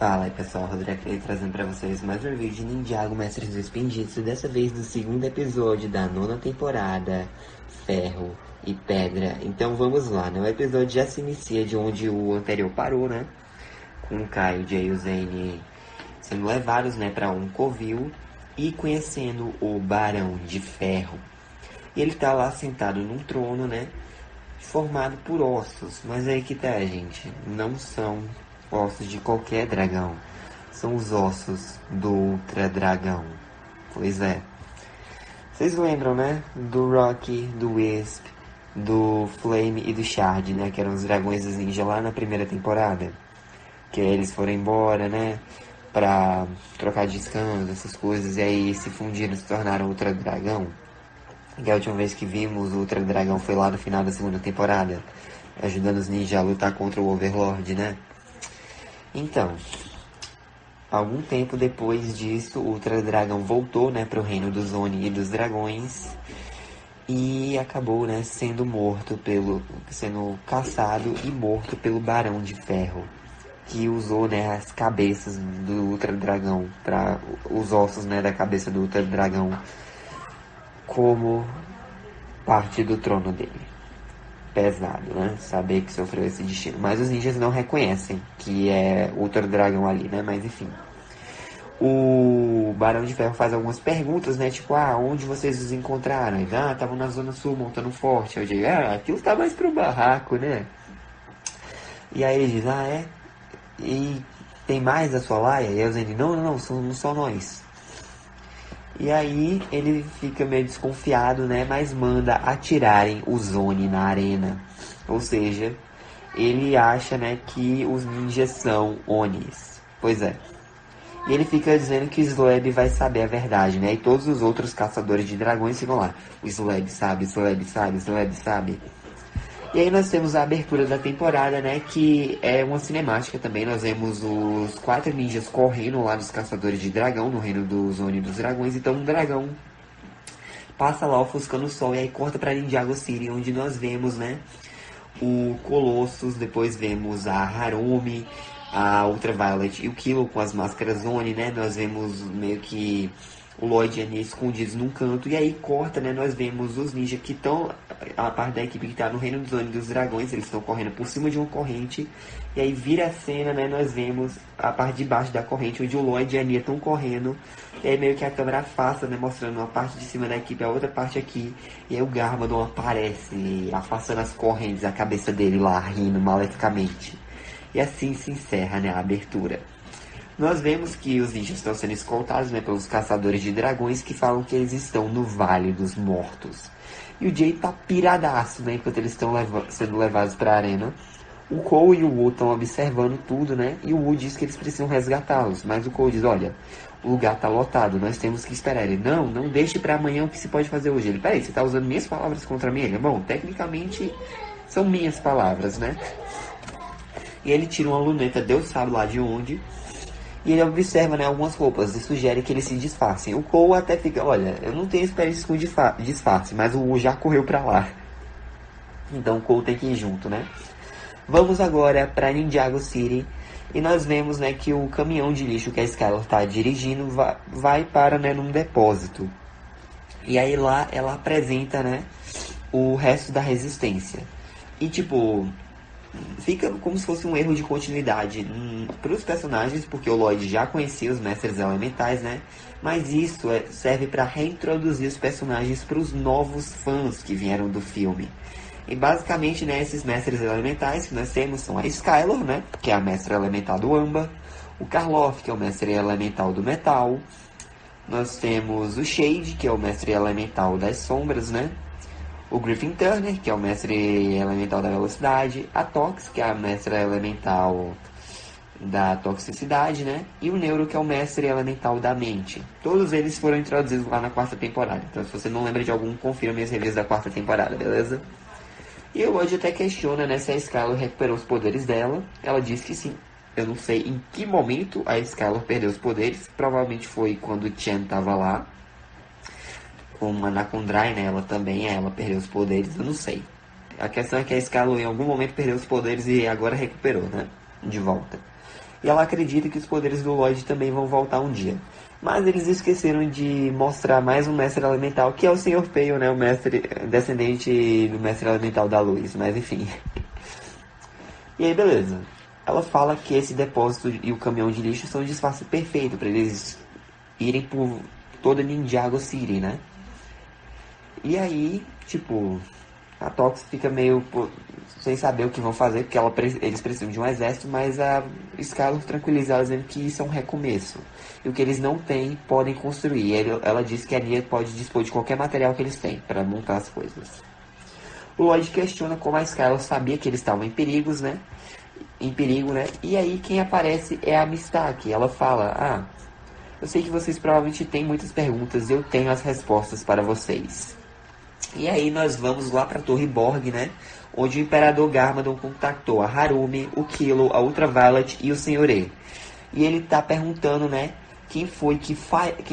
Fala aí pessoal, Rodrigo aqui trazendo pra vocês mais um vídeo de Ninjago Mestres do Spinjitzu, dessa vez do segundo episódio da nona temporada, Ferro e Pedra. Então vamos lá, né? O episódio já se inicia de onde o anterior parou, né? Com o Kai, o Jay e o Zane sendo levados, né, pra um covil e conhecendo o Barão de Ferro. E ele tá lá sentado num trono, né? Formado por ossos, mas aí que tá, gente, não são ossos de qualquer dragão, são os ossos do Ultra Dragão. Pois é, vocês lembram, né, do Rocky, do Wisp, do Flame e do Shard, né, que eram os dragões dos ninja lá na primeira temporada, que eles foram embora, né, pra trocar de descanso, essas coisas, e aí se fundiram, se tornaram Ultra Dragão. Que a última vez que vimos o Ultra Dragão foi lá no final da segunda temporada, ajudando os ninjas a lutar contra o Overlord, né? Então, algum tempo depois disso, o Ultra Dragão voltou, né, para o reino dos Oni e dos dragões e acabou, né, sendo caçado e morto pelo Barão de Ferro, que usou, né, as cabeças do Ultra Dragão, para os ossos, né, da cabeça do Ultra Dragão como parte do trono dele. Pesado, né? Saber que sofreu esse destino. Mas os ninjas não reconhecem que é Ultra Dragão ali, né? Mas enfim. O Barão de Ferro faz algumas perguntas, né? Tipo, onde vocês os encontraram? Eles, estavam na Zona Sul montando um forte. Eu digo, aquilo tá mais pro barraco, né? E aí ele diz, é? E tem mais da sua laia? E eu dizendo, não, são só nós. E aí ele fica meio desconfiado, né? Mas manda atirarem os Oni na arena. Ou seja, ele acha, né, que os ninjas são Onis. Pois é. E ele fica dizendo que o Slab vai saber a verdade, né? E todos os outros caçadores de dragões ficam lá. O Slab sabe, o Slab sabe, o Slab sabe. E aí nós temos a abertura da temporada, né, que é uma cinemática também. Nós vemos os 4 ninjas correndo lá dos caçadores de dragão, no reino dos Oni dos dragões. Então um dragão passa lá ofuscando o sol e aí corta pra Ninjago City, onde nós vemos, né, o Colossus, depois vemos a Harumi, a Ultraviolet e o Kilo com as máscaras Oni, né. Nós vemos meio que o Lloyd e a Anya escondidos num canto, e aí corta, né, nós vemos os ninjas que estão, a parte da equipe que está no reino dos Oni dos dragões, eles estão correndo por cima de uma corrente, e aí vira a cena, né, nós vemos a parte de baixo da corrente, onde o Lloyd e a Anya estão correndo, e aí meio que a câmera afasta, né, mostrando uma parte de cima da equipe, a outra parte aqui, e aí o Garmadon aparece, afastando as correntes, a cabeça dele lá, rindo maleficamente. E assim se encerra, né, a abertura. Nós vemos que os ninjas estão sendo escoltados, né, pelos caçadores de dragões que falam que eles estão no Vale dos Mortos. E o Jay tá piradaço, né, enquanto eles estão sendo levados para a arena. O Cole e o Wu estão observando tudo, né, e o Wu diz que eles precisam resgatá-los. Mas o Cole diz, olha, o lugar tá lotado, nós temos que esperar. Ele, não deixe para amanhã o que se pode fazer hoje. Ele, peraí, você tá usando minhas palavras contra mim? Ele, bom, tecnicamente são minhas palavras, né. E ele tira uma luneta, Deus sabe lá de onde. E ele observa, né, algumas roupas e sugere que eles se disfarcem. O Cole até fica, olha, eu não tenho experiência com disfarce, mas o Wu já correu pra lá. Então o Cole tem que ir junto, né? Vamos agora pra Ninjago City. E nós vemos, né, que o caminhão de lixo que a Skylar tá dirigindo vai para, né, num depósito. E aí lá ela apresenta, né, o resto da resistência. E tipo, fica como se fosse um erro de continuidade para os personagens, porque o Lloyd já conhecia os mestres elementais, né? Mas isso serve para reintroduzir os personagens para os novos fãs que vieram do filme. E basicamente, né, esses mestres elementais que nós temos são a Skylar, né, que é a mestra elemental do Âmbar, o Karloff, que é o mestre elemental do Metal, nós temos o Shade, que é o mestre elemental das sombras, né? O Griffin Turner, que é o mestre elemental da velocidade, a Tox, que é a mestra elemental da toxicidade, né? E o Neuro, que é o mestre elemental da mente. Todos eles foram introduzidos lá na 4ª temporada. Então, se você não lembra de algum, confira minhas reviews da 4ª temporada, beleza? E o Lloyd até questiona, né, se a Skylar recuperou os poderes dela. Ela diz que sim. Eu não sei em que momento a Skylar perdeu os poderes. Provavelmente foi quando o Chen tava lá. Como a Nakundrai, né, ela perdeu os poderes, eu não sei. A questão é que a Skylar em algum momento perdeu os poderes e agora recuperou, né, de volta. e ela acredita que os poderes do Lloyd também vão voltar um dia. Mas eles esqueceram de mostrar mais um mestre elemental, que é o Sr. Pale, né? O mestre descendente do mestre elemental da luz, mas enfim. E aí, beleza. Ela fala que esse depósito e o caminhão de lixo são um disfarce perfeito para eles irem por toda Ninjago City, né? E aí, tipo, a Tox fica meio sem saber o que vão fazer, porque eles precisam de um exército, mas a Skylar tranquiliza ela dizendo que isso é um recomeço. E o que eles não têm, podem construir. Ela diz que a Nia pode dispor de qualquer material que eles têm para montar as coisas. O Lloyd questiona como a Skylar sabia que eles estavam em perigos, né? Em perigo, né? E aí quem aparece é a Mistaki. Ela fala, eu sei que vocês provavelmente têm muitas perguntas, eu tenho as respostas para vocês. E aí nós vamos lá para a Torre Borg, né? Onde o Imperador Garmadon contactou a Harumi, o Kilo, a Ultraviolet e o Sr. E. E ele tá perguntando, né? Quem foi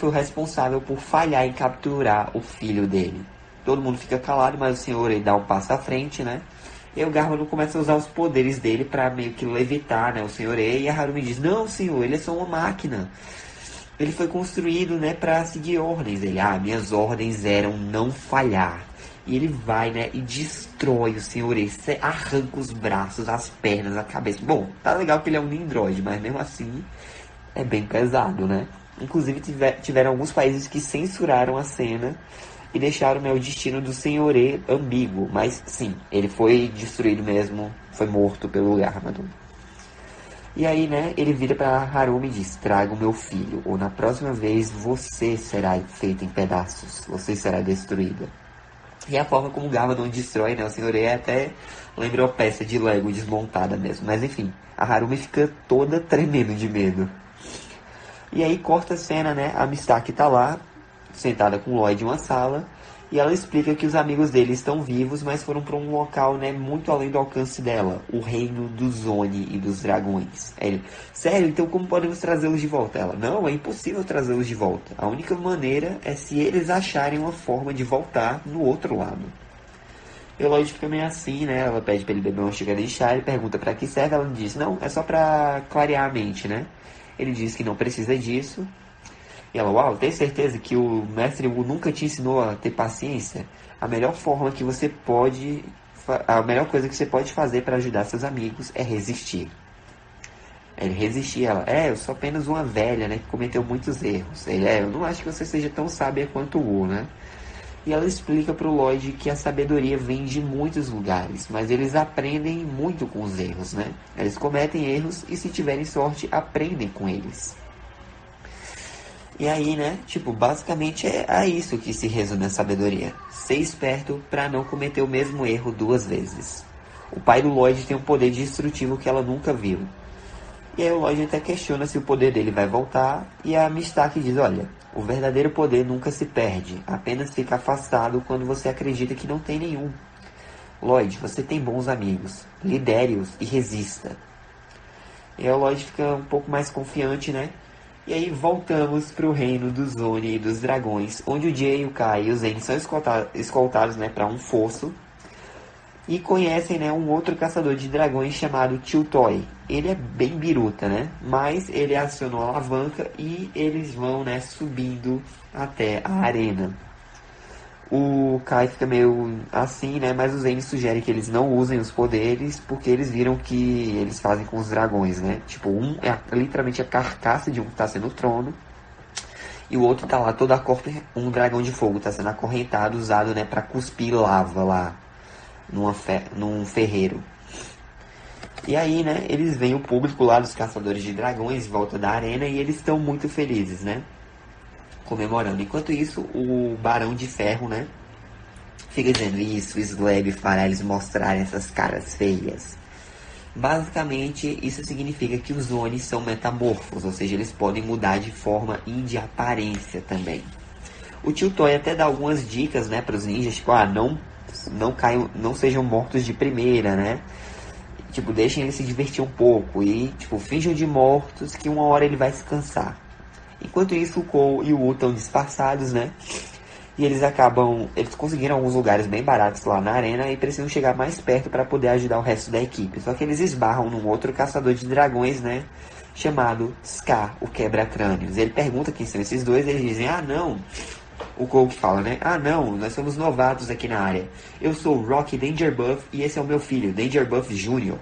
o responsável por falhar em capturar o filho dele. Todo mundo fica calado, mas o Sr. E dá um passo à frente, né? E aí o Garmadon começa a usar os poderes dele para meio que levitar, né? O Sr. E. E a Harumi diz, não, senhor, ele é só uma máquina. Ele foi construído, né, para seguir ordens. Ele, minhas ordens eram não falhar. E ele vai, né, e destrói o Sr. E. Arranca os braços, as pernas, a cabeça. Bom, tá legal que ele é um Nindroid, mas mesmo assim é bem pesado, né? Inclusive tiveram alguns países que censuraram a cena e deixaram, né, o destino do Sr. E ambíguo. Mas sim, ele foi destruído mesmo, foi morto pelo Garmadon. E aí, né, ele vira pra Harumi e diz, traga o meu filho, ou na próxima vez você será feita em pedaços, você será destruída. E a forma como o Garmadon destrói, né, o Sr. E até lembrou a peça de Lego desmontada mesmo. Mas enfim, a Harumi fica toda tremendo de medo. E aí corta a cena, né, a Mistaki tá lá, sentada com o Lloyd em uma sala, e ela explica que os amigos dele estão vivos, mas foram para um local, né, muito além do alcance dela, o reino dos Zoni e dos dragões. Aí ele, sério, então como podemos trazê-los de volta? Ela, não, é impossível trazê-los de volta. A única maneira é se eles acharem uma forma de voltar no outro lado. E o Lloyd fica meio assim, né, ela pede para ele beber uma xícara de chá, ele pergunta para que serve, ela diz, não, é só para clarear a mente, né. Ele diz que não precisa disso. E ela, uau, tem certeza que o mestre Wu nunca te ensinou a ter paciência? A melhor coisa que você pode fazer para ajudar seus amigos é resistir. Ele resistir, ela, eu sou apenas uma velha, né, que cometeu muitos erros. Ele, eu não acho que você seja tão sábia quanto o Wu, né? E ela explica para o Lloyd que a sabedoria vem de muitos lugares, mas eles aprendem muito com os erros, né? Eles cometem erros e se tiverem sorte, aprendem com eles. E aí, né, tipo, basicamente é isso que se resume a sabedoria. Ser esperto para não cometer o mesmo erro duas vezes. O pai do Lloyd tem um poder destrutivo que ela nunca viu. E aí o Lloyd até questiona se o poder dele vai voltar, e a Mistaki diz, olha, o verdadeiro poder nunca se perde, apenas fica afastado quando você acredita que não tem nenhum. Lloyd, você tem bons amigos, lidere-os e resista. E aí o Lloyd fica um pouco mais confiante, né? E aí voltamos pro reino dos Zoni e dos dragões, onde o Jay, o Kai e o Zen são escoltados, né, para um fosso. E conhecem, né, um outro caçador de dragões chamado Tiltoy. Ele é bem biruta, né? Mas ele acionou a alavanca e eles vão, né, subindo até a arena. O Kai fica meio assim, né? Mas o Zen sugere que eles não usem os poderes, porque eles viram que eles fazem com os dragões, né? Tipo, um é literalmente a carcaça de um que tá sendo o trono, e o outro tá lá todo um dragão de fogo tá sendo acorrentado, usado, né, pra cuspir lava lá num ferreiro. E aí, né, eles veem o público lá dos caçadores de dragões em volta da arena e eles estão muito felizes, né? Comemorando. Enquanto isso, o Barão de Ferro, né, fica dizendo isso, o Slab fará eles mostrarem essas caras feias. Basicamente, isso significa que os Oni são metamorfos, ou seja, eles podem mudar de forma e de aparência também. O Tio Toy até dá algumas dicas, né, para os ninjas, tipo, não sejam mortos de primeira, né? Tipo, deixem ele se divertir um pouco e, tipo, finjam de mortos que uma hora ele vai se cansar. Enquanto isso, o Cole e o Wu estão disfarçados, né? E eles conseguiram alguns lugares bem baratos lá na arena e precisam chegar mais perto para poder ajudar o resto da equipe. Só que eles esbarram num outro caçador de dragões, né? chamado Scar, o quebra-crânios. Ele pergunta quem são esses dois, eles dizem, ah não, o Cole que fala, né? Ah não, nós somos novatos aqui na área. Eu sou o Rocky Dangerbuff e esse é o meu filho, Dangerbuff Jr.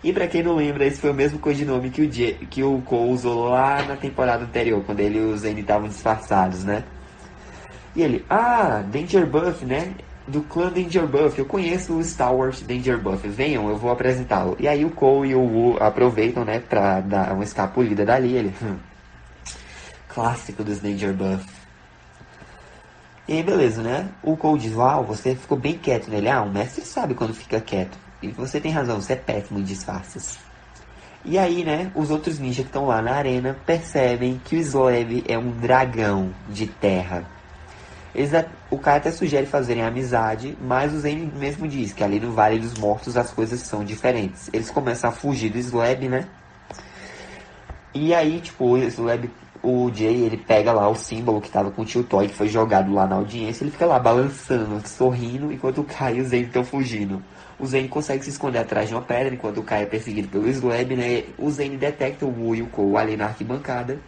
E pra quem não lembra, esse foi o mesmo codinome que o Cole usou lá na temporada anterior, quando ele e o Zane estavam disfarçados, né? E ele, ah, Dangerbuff, né? Do clã Dangerbuff, eu conheço o Stalwart Dangerbuff, venham, eu vou apresentá-lo. E aí o Cole e o Wu aproveitam, né, pra dar uma escapulida dali, ele, clássico dos Dangerbuff. E aí beleza, né, o Cole diz, uau, você ficou bem quieto nele, ah, o mestre sabe quando fica quieto. E você tem razão, você é péssimo em disfarces. E aí, né, os outros ninjas que estão lá na arena percebem que o Slab é um dragão de terra. O cara até sugere fazerem amizade, mas o Zane mesmo diz que ali no Vale dos Mortos as coisas são diferentes. Eles começam a fugir do Slab, né? E aí, tipo, o Slab, o Jay, ele pega lá o símbolo que tava com o Tio Toy, que foi jogado lá na audiência, ele fica lá balançando, sorrindo, enquanto o Kai e o Zane estão fugindo. O Zane consegue se esconder atrás de uma pedra, enquanto o Kai é perseguido pelo Slab, né? O Zane detecta o Wu e o Cole ali na arquibancada.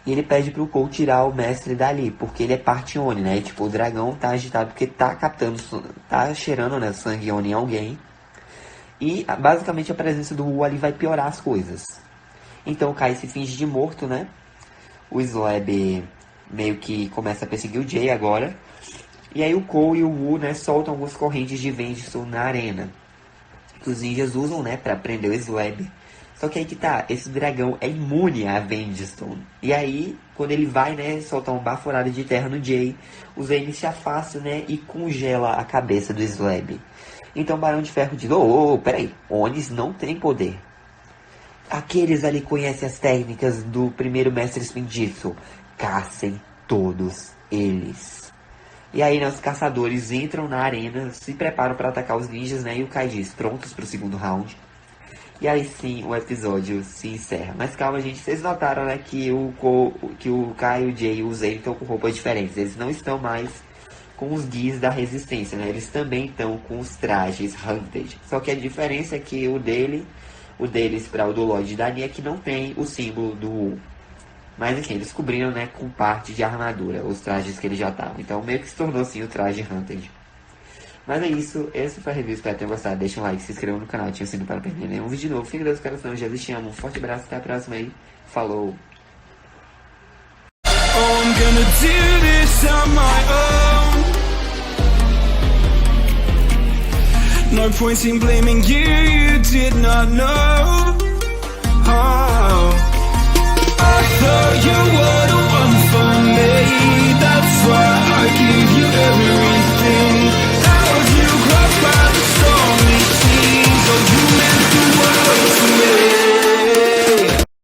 E ele pede pro Cole tirar o mestre dali, porque ele é parte Oni, né? E, tipo, o dragão tá agitado porque tá captando, tá cheirando, né, sangue Oni em alguém. E, basicamente, a presença do Wu ali vai piorar as coisas. Então o Kai se finge de morto, né? O Slab meio que começa a perseguir o Jay agora. E aí o Cole e o Wu, né, soltam algumas correntes de Vengeance na arena. Que os ninjas usam, né, pra prender o Slab. Só que aí que tá, esse dragão é imune a Vengeance. E aí, quando ele vai, né, soltar uma baforada de terra no Jay, o Zane se afasta, né, e congela a cabeça do Slab. Então o Barão de Ferro diz, peraí, Onis não tem poder. Aqueles ali conhecem as técnicas do primeiro mestre Spinjitzu. Caçem todos eles. E aí, né, os caçadores entram na arena, se preparam para atacar os ninjas, né, e o Kai diz, prontos pro segundo round. E aí sim, o episódio se encerra. Mas calma, gente, vocês notaram, né, que o Kai, o Jay e o Zane estão com roupas diferentes. Eles não estão mais com os guis da resistência, né? Eles também estão com os trajes Hunted. Só que a diferença é que o deles para o do Lloyd e da Nia, que não tem o símbolo do Wu. Mas enfim, eles cobriram, né, com parte de armadura, os trajes que eles já estavam. Então meio que se tornou assim o traje Hunted. Mas é isso, esse foi a review, espero que tenham gostado. Deixa um like, se inscrevam no canal, ativem o sininho para não perder nenhum vídeo novo. Fique Deus, coração, Jesus te amo. Um forte abraço, até a próxima aí. Falou! Oh, I'm gonna do this on my own. No point in blaming you, you did not know. Oh.